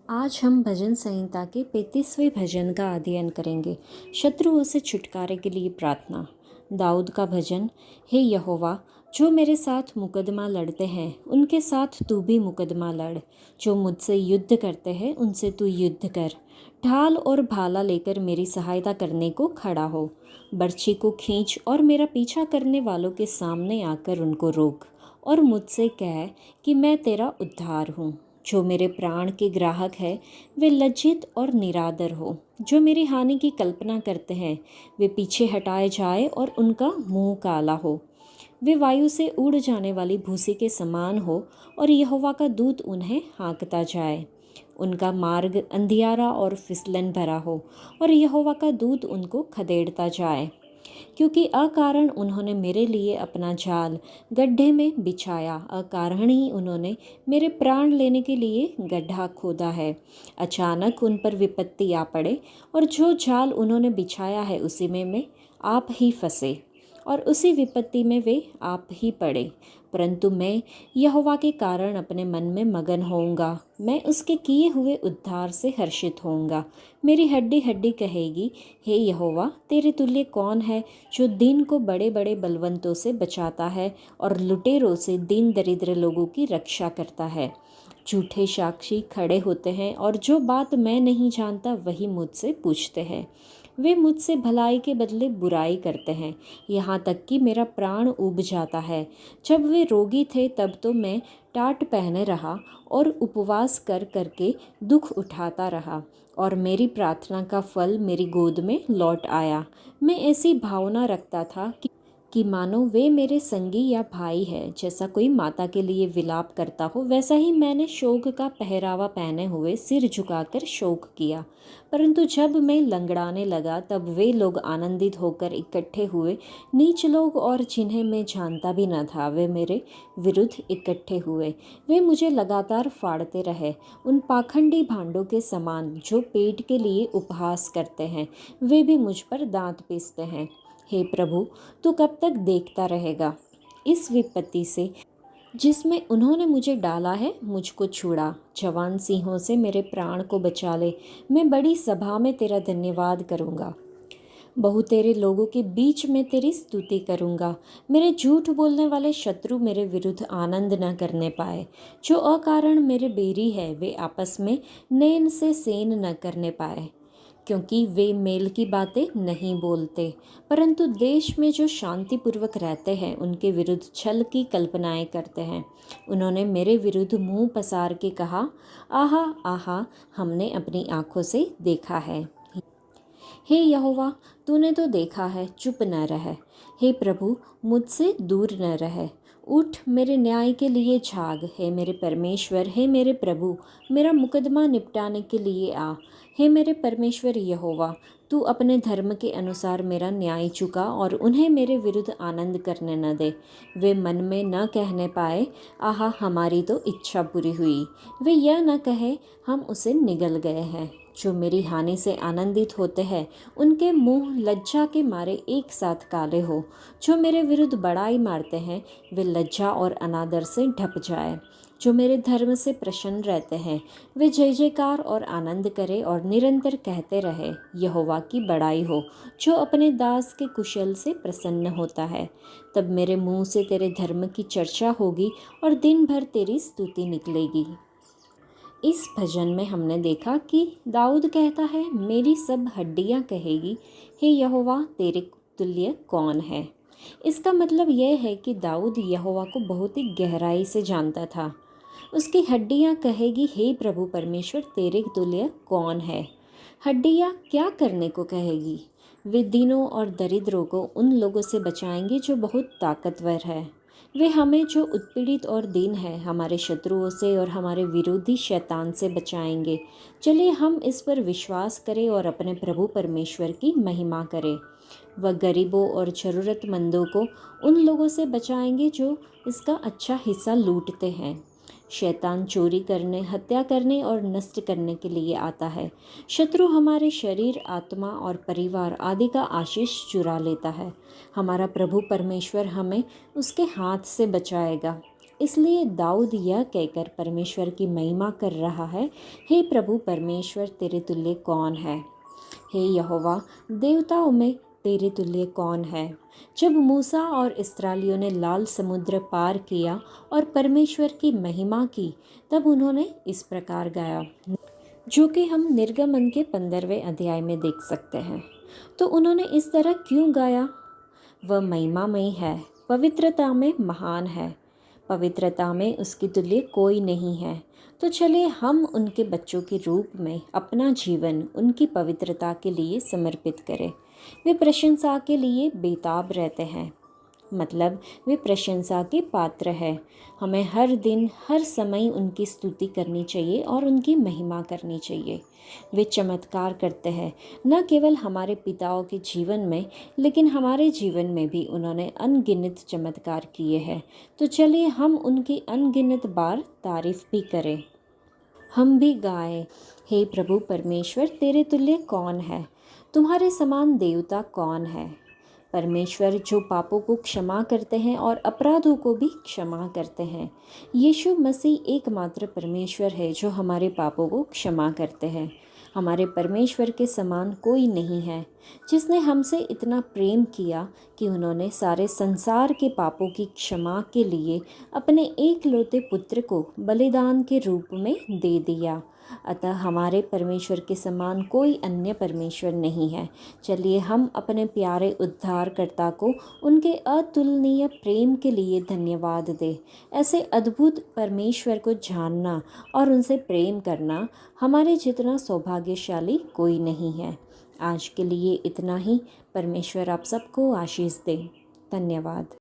आज हम भजन संहिता के 35वें भजन का अध्ययन करेंगे। शत्रुओं से छुटकारे के लिए प्रार्थना। दाऊद का भजन। हे यहोवा, जो मेरे साथ मुकदमा लड़ते हैं उनके साथ तू भी मुकदमा लड़। जो मुझसे युद्ध करते हैं उनसे तू युद्ध कर। ढाल और भाला लेकर मेरी सहायता करने को खड़ा हो। बर्छी को खींच और मेरा पीछा करने वालों के सामने आकर उनको रोक और मुझसे कह कि मैं तेरा उद्धार हूँ। जो मेरे प्राण के ग्राहक है वे लज्जित और निरादर हो। जो मेरी हानि की कल्पना करते हैं वे पीछे हटाए जाए और उनका मुंह काला हो। वे वायु से उड़ जाने वाली भूसी के समान हो और यहोवा का दूत उन्हें हाँकता जाए। उनका मार्ग अंधियारा और फिसलन भरा हो और यहोवा का दूत उनको खदेड़ता जाए। क्योंकि अकारण उन्होंने मेरे लिए अपना जाल गड्ढे में बिछाया, अकारण ही उन्होंने मेरे प्राण लेने के लिए गड्ढा खोदा है। अचानक उन पर विपत्ति आ पड़े और जो जाल उन्होंने बिछाया है उसी में आप ही फंसे और उसी विपत्ति में वे आप ही पड़े। परंतु मैं यहोवा के कारण अपने मन में मगन होऊंगा, मैं उसके किए हुए उद्धार से हर्षित होऊंगा। मेरी हड्डी हड्डी कहेगी, हे यहोवा, तेरे तुल्य कौन है जो दिन को बड़े बड़े बलवंतों से बचाता है और लुटेरों से दीन दरिद्र लोगों की रक्षा करता है। झूठे साक्षी खड़े होते हैं और जो बात मैं नहीं जानता वही मुझसे पूछते हैं। वे मुझसे भलाई के बदले बुराई करते हैं, यहाँ तक कि मेरा प्राण ऊब जाता है। जब वे रोगी थे तब तो मैं टाट पहने रहा और उपवास कर करके दुख उठाता रहा और मेरी प्रार्थना का फल मेरी गोद में लौट आया। मैं ऐसी भावना रखता था कि मानो वे मेरे संगी या भाई है। जैसा कोई माता के लिए विलाप करता हो वैसा ही मैंने शोक का पहरावा पहने हुए सिर झुकाकर शोक किया। परंतु जब मैं लंगड़ाने लगा तब वे लोग आनंदित होकर इकट्ठे हुए। नीच लोग और जिन्हें मैं जानता भी न था वे मेरे विरुद्ध इकट्ठे हुए। वे मुझे लगातार फाड़ते रहे, उन पाखंडी भांडों के समान जो पेट के लिए उपहास करते हैं। वे भी मुझ पर दांत पीसते हैं। हे प्रभु, तू कब तक देखता रहेगा? इस विपत्ति से जिसमें उन्होंने मुझे डाला है मुझको छुड़ा। जवान सिंहों से मेरे प्राण को बचा ले। मैं बड़ी सभा में तेरा धन्यवाद करूँगा, बहुतेरे लोगों के बीच में तेरी स्तुति करूँगा। मेरे झूठ बोलने वाले शत्रु मेरे विरुद्ध आनंद न करने पाए। जो अकारण मेरे बैरी है वे आपस में नैन से सेन न करने पाए, क्योंकि वे मेल की बातें नहीं बोलते। परंतु देश में जो शांतिपूर्वक रहते हैं उनके विरुद्ध छल की कल्पनाएं करते हैं। उन्होंने मेरे विरुद्ध मुंह पसार के कहा, आहा आहा, हमने अपनी आँखों से देखा है। हे यहोवा, तूने तो देखा है, चुप न रह। हे प्रभु, मुझसे दूर न रह। उठ, मेरे न्याय के लिए झाग। हे मेरे परमेश्वर, हे मेरे प्रभु, मेरा मुकदमा निपटाने के लिए आ। हे मेरे परमेश्वर यहोवा, तू अपने धर्म के अनुसार मेरा न्याय चुका और उन्हें मेरे विरुद्ध आनंद करने न दे। वे मन में न कहने पाए, आहा, हमारी तो इच्छा पूरी हुई। वे यह न कहे, हम उसे निगल गए हैं। जो मेरी हानि से आनंदित होते हैं उनके मुंह लज्जा के मारे एक साथ काले हो। जो मेरे विरुद्ध बड़ाई मारते हैं वे लज्जा और अनादर से ढप जाए। जो मेरे धर्म से प्रसन्न रहते हैं वे जय जयकार और आनंद करे और निरंतर कहते रहे, यहोवा की बड़ाई हो। जो अपने दास के कुशल से प्रसन्न होता है, तब मेरे मुंह से तेरे धर्म की चर्चा होगी और दिन भर तेरी स्तुति निकलेगी। इस भजन में हमने देखा कि दाऊद कहता है, मेरी सब हड्डियां कहेगी, हे यहोवा, तेरे तुल्य कौन है। इसका मतलब यह है कि दाऊद यहोवा को बहुत ही गहराई से जानता था। उसकी हड्डियां कहेगी, हे प्रभु परमेश्वर, तेरे तुल्य कौन है। हड्डियां क्या करने को कहेगी? वे दीनों और दरिद्रों को उन लोगों से बचाएंगे जो बहुत ताकतवर है। वे हमें जो उत्पीड़ित और दीन है हमारे शत्रुओं से और हमारे विरोधी शैतान से बचाएंगे। चलिए हम इस पर विश्वास करें और अपने प्रभु परमेश्वर की महिमा करें। वह गरीबों और ज़रूरतमंदों को उन लोगों से बचाएंगे जो इसका अच्छा हिस्सा लूटते हैं। शैतान चोरी करने, हत्या करने और नष्ट करने के लिए आता है। शत्रु हमारे शरीर, आत्मा और परिवार आदि का आशीष चुरा लेता है। हमारा प्रभु परमेश्वर हमें उसके हाथ से बचाएगा। इसलिए दाऊद यह कहकर परमेश्वर की महिमा कर रहा है, हे प्रभु परमेश्वर, तेरे तुल्य कौन है। हे यहोवा, देवताओं में तेरे तुल्य कौन है। जब मूसा और इस्राएलियों ने लाल समुद्र पार किया और परमेश्वर की महिमा की, तब उन्होंने इस प्रकार गाया, जो कि हम निर्गमन के 15वें अध्याय में देख सकते हैं। तो उन्होंने इस तरह क्यों गाया? वह महिमामय है, पवित्रता में महान है, पवित्रता में उसकी तुल्य कोई नहीं है। तो चलिए हम उनके बच्चों के रूप में अपना जीवन उनकी पवित्रता के लिए समर्पित करें। वे प्रशंसा के लिए बेताब रहते हैं, मतलब वे प्रशंसा के पात्र हैं। हमें हर दिन हर समय उनकी स्तुति करनी चाहिए और उनकी महिमा करनी चाहिए। वे चमत्कार करते हैं, न केवल हमारे पिताओं के जीवन में, लेकिन हमारे जीवन में भी उन्होंने अनगिनत चमत्कार किए हैं। तो चलिए हम उनकी अनगिनत बार तारीफ भी करें। हम भी गाएं, हे प्रभु परमेश्वर, तेरे तुल्य कौन है, तुम्हारे समान देवता कौन है। परमेश्वर जो पापों को क्षमा करते हैं और अपराधों को भी क्षमा करते हैं। यीशु मसीह एकमात्र परमेश्वर है जो हमारे पापों को क्षमा करते हैं। हमारे परमेश्वर के समान कोई नहीं है, जिसने हमसे इतना प्रेम किया कि उन्होंने सारे संसार के पापों की क्षमा के लिए अपने एकलौते पुत्र को बलिदान के रूप में दे दिया। अतः हमारे परमेश्वर के समान कोई अन्य परमेश्वर नहीं है। चलिए हम अपने प्यारे उद्धारकर्ता को उनके अतुलनीय प्रेम के लिए धन्यवाद दें। ऐसे अद्भुत परमेश्वर को जानना और उनसे प्रेम करना हमारे जितना सौभाग्यशाली कोई नहीं है। आज के लिए इतना ही। परमेश्वर आप सबको आशीष दे। धन्यवाद।